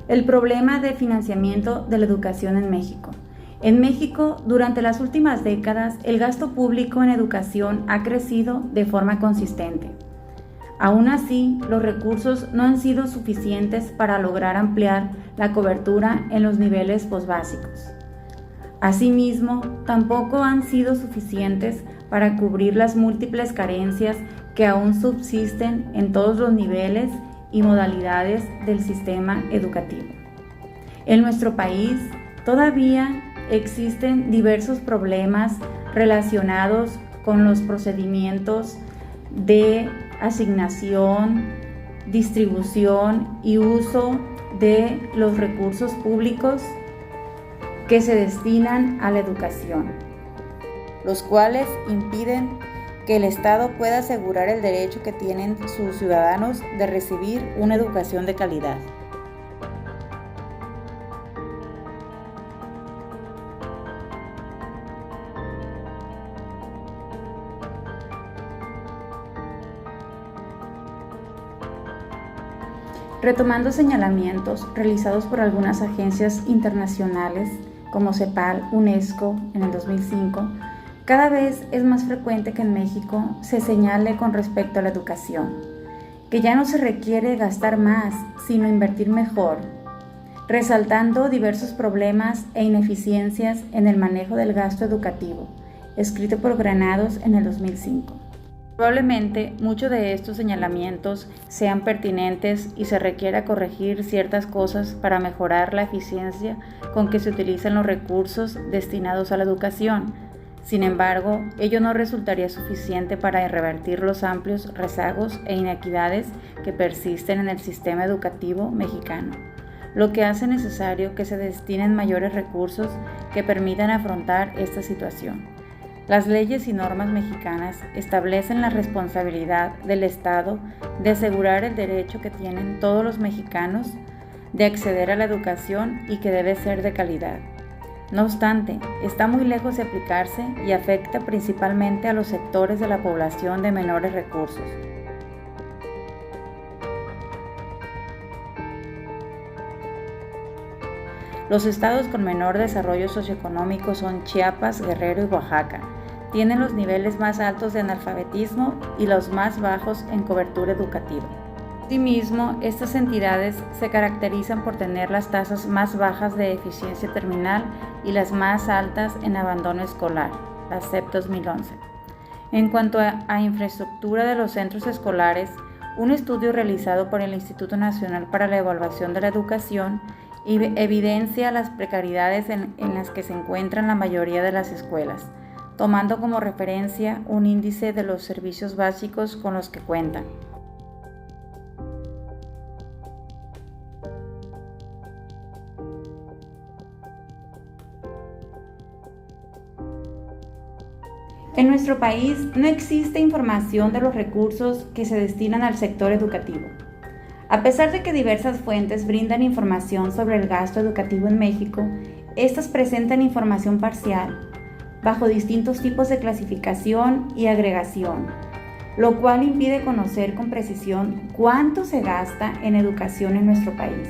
El problema de financiamiento de la educación en México. En México, durante las últimas décadas, el gasto público en educación ha crecido de forma consistente. Aún así, los recursos no han sido suficientes para lograr ampliar la cobertura en los niveles posbásicos. Asimismo, tampoco han sido suficientes para cubrir las múltiples carencias que aún subsisten en todos los niveles y modalidades del sistema educativo. En nuestro país todavía existen diversos problemas relacionados con los procedimientos de asignación, distribución y uso de los recursos públicos que se destinan a la educación, los cuales impiden que el Estado pueda asegurar el derecho que tienen sus ciudadanos de recibir una educación de calidad. Retomando señalamientos realizados por algunas agencias internacionales como CEPAL, UNESCO en el 2005, cada vez es más frecuente que en México se señale con respecto a la educación, que ya no se requiere gastar más, sino invertir mejor, resaltando diversos problemas e ineficiencias en el manejo del gasto educativo, escrito por Granados en el 2005. Probablemente muchos de estos señalamientos sean pertinentes y se requiera corregir ciertas cosas para mejorar la eficiencia con que se utilizan los recursos destinados a la educación. Sin embargo, ello no resultaría suficiente para revertir los amplios rezagos e inequidades que persisten en el sistema educativo mexicano, lo que hace necesario que se destinen mayores recursos que permitan afrontar esta situación. Las leyes y normas mexicanas establecen la responsabilidad del Estado de asegurar el derecho que tienen todos los mexicanos de acceder a la educación y que debe ser de calidad. No obstante, está muy lejos de aplicarse y afecta principalmente a los sectores de la población de menores recursos. Los estados con menor desarrollo socioeconómico son Chiapas, Guerrero y Oaxaca. Tienen los niveles más altos de analfabetismo y los más bajos en cobertura educativa. Asimismo, estas entidades se caracterizan por tener las tasas más bajas de eficiencia terminal y las más altas en abandono escolar, la CEP 2011. En cuanto a infraestructura de los centros escolares, un estudio realizado por el Instituto Nacional para la Evaluación de la Educación evidencia las precariedades en las que se encuentran la mayoría de las escuelas, tomando como referencia un índice de los servicios básicos con los que cuentan. En nuestro país no existe información de los recursos que se destinan al sector educativo. A pesar de que diversas fuentes brindan información sobre el gasto educativo en México, estas presentan información parcial, bajo distintos tipos de clasificación y agregación, lo cual impide conocer con precisión cuánto se gasta en educación en nuestro país,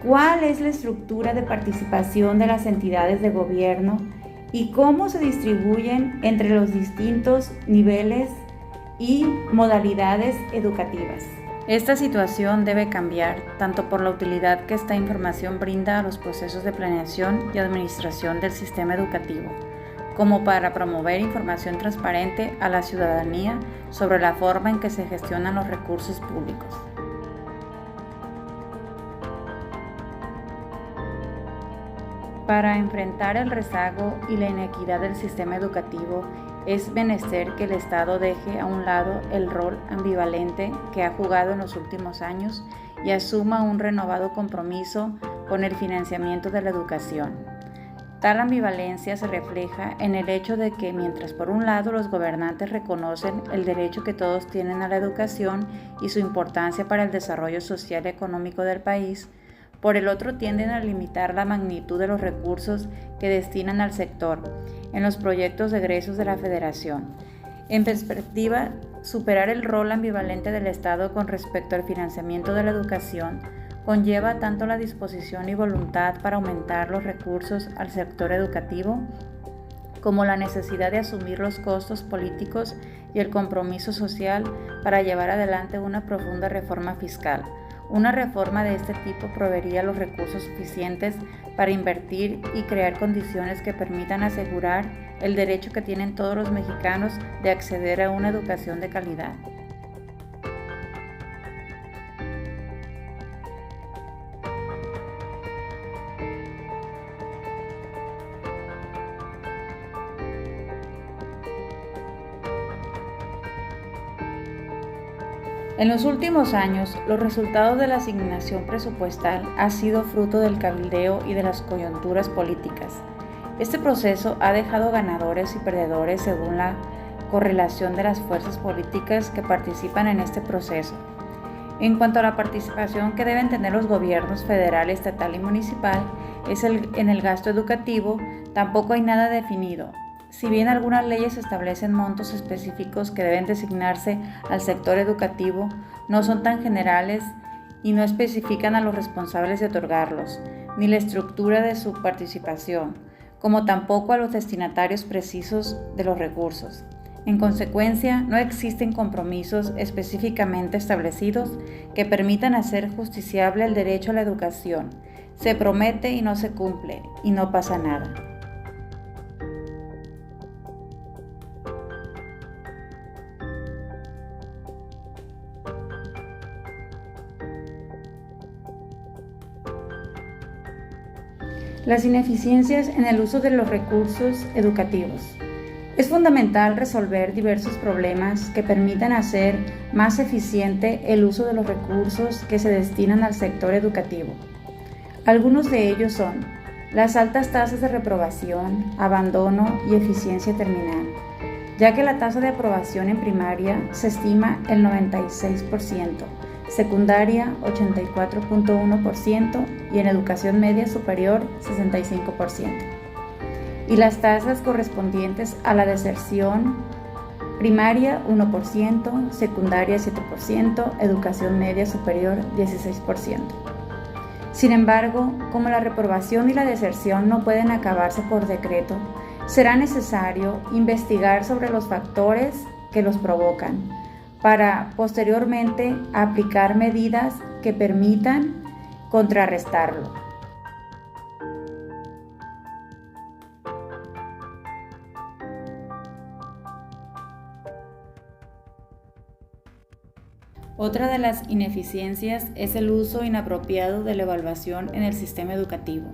cuál es la estructura de participación de las entidades de gobierno y cómo se distribuyen entre los distintos niveles y modalidades educativas. Esta situación debe cambiar tanto por la utilidad que esta información brinda a los procesos de planeación y administración del sistema educativo, como para promover información transparente a la ciudadanía sobre la forma en que se gestionan los recursos públicos. Para enfrentar el rezago y la inequidad del sistema educativo, es menester que el Estado deje a un lado el rol ambivalente que ha jugado en los últimos años y asuma un renovado compromiso con el financiamiento de la educación. Tal ambivalencia se refleja en el hecho de que mientras por un lado los gobernantes reconocen el derecho que todos tienen a la educación y su importancia para el desarrollo social y económico del país, por el otro tienden a limitar la magnitud de los recursos que destinan al sector en los proyectos de egresos de la Federación. En perspectiva, superar el rol ambivalente del Estado con respecto al financiamiento de la educación conlleva tanto la disposición y voluntad para aumentar los recursos al sector educativo, como la necesidad de asumir los costos políticos y el compromiso social para llevar adelante una profunda reforma fiscal. Una reforma de este tipo proveería los recursos suficientes para invertir y crear condiciones que permitan asegurar el derecho que tienen todos los mexicanos de acceder a una educación de calidad. En los últimos años, los resultados de la asignación presupuestal han sido fruto del cabildeo y de las coyunturas políticas. Este proceso ha dejado ganadores y perdedores según la correlación de las fuerzas políticas que participan en este proceso. En cuanto a la participación que deben tener los gobiernos federal, estatal y municipal, en el gasto educativo, tampoco hay nada definido. Si bien algunas leyes establecen montos específicos que deben designarse al sector educativo, no son tan generales y no especifican a los responsables de otorgarlos, ni la estructura de su participación, como tampoco a los destinatarios precisos de los recursos. En consecuencia, no existen compromisos específicamente establecidos que permitan hacer justiciable el derecho a la educación. Se promete y no se cumple, y no pasa nada. Las ineficiencias en el uso de los recursos educativos. Es fundamental resolver diversos problemas que permitan hacer más eficiente el uso de los recursos que se destinan al sector educativo. Algunos de ellos son las altas tasas de reprobación, abandono y eficiencia terminal, ya que la tasa de aprobación en primaria se estima el 96%, secundaria 84.1% y en educación media superior 65%. Y las tasas correspondientes a la deserción: primaria 1%, secundaria 7%, educación media superior 16%. Sin embargo, como la reprobación y la deserción no pueden acabarse por decreto, será necesario investigar sobre los factores que los provocan, para posteriormente aplicar medidas que permitan contrarrestarlo. Otra de las ineficiencias es el uso inapropiado de la evaluación en el sistema educativo.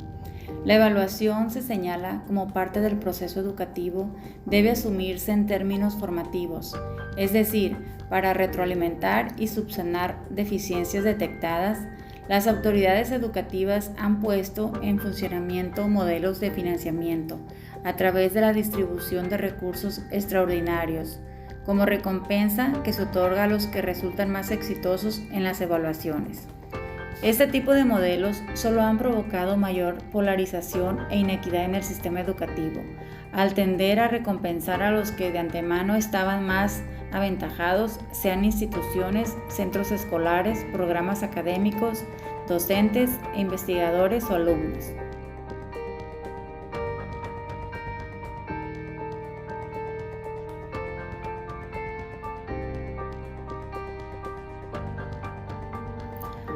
La evaluación, se señala como parte del proceso educativo, debe asumirse en términos formativos, es decir, para retroalimentar y subsanar deficiencias detectadas. Las autoridades educativas han puesto en funcionamiento modelos de financiamiento a través de la distribución de recursos extraordinarios, como recompensa que se otorga a los que resultan más exitosos en las evaluaciones. Este tipo de modelos solo han provocado mayor polarización e inequidad en el sistema educativo, al tender a recompensar a los que de antemano estaban más aventajados, sean instituciones, centros escolares, programas académicos, docentes, investigadores o alumnos.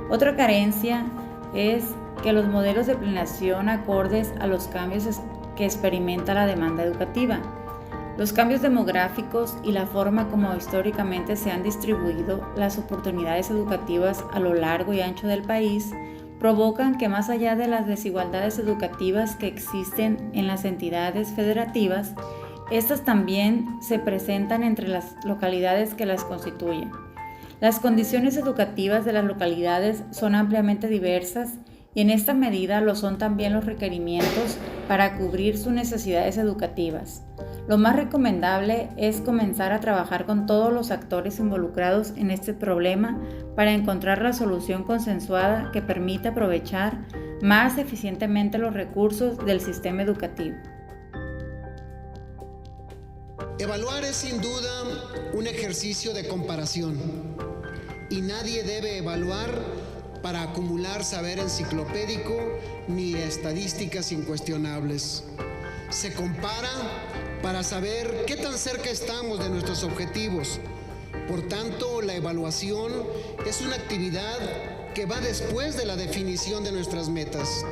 Otra carencia es que los modelos de planeación acordes a los cambios que experimenta la demanda educativa. Los cambios demográficos y la forma como históricamente se han distribuido las oportunidades educativas a lo largo y ancho del país provocan que, más allá de las desigualdades educativas que existen en las entidades federativas, estas también se presentan entre las localidades que las constituyen. Las condiciones educativas de las localidades son ampliamente diversas y en esta medida lo son también los requerimientos para cubrir sus necesidades educativas. Lo más recomendable es comenzar a trabajar con todos los actores involucrados en este problema para encontrar la solución consensuada que permita aprovechar más eficientemente los recursos del sistema educativo. Evaluar es sin duda un ejercicio de comparación y nadie debe evaluar para acumular saber enciclopédico ni estadísticas incuestionables. Se compara para saber qué tan cerca estamos de nuestros objetivos. Por tanto, la evaluación es una actividad que va después de la definición de nuestras metas.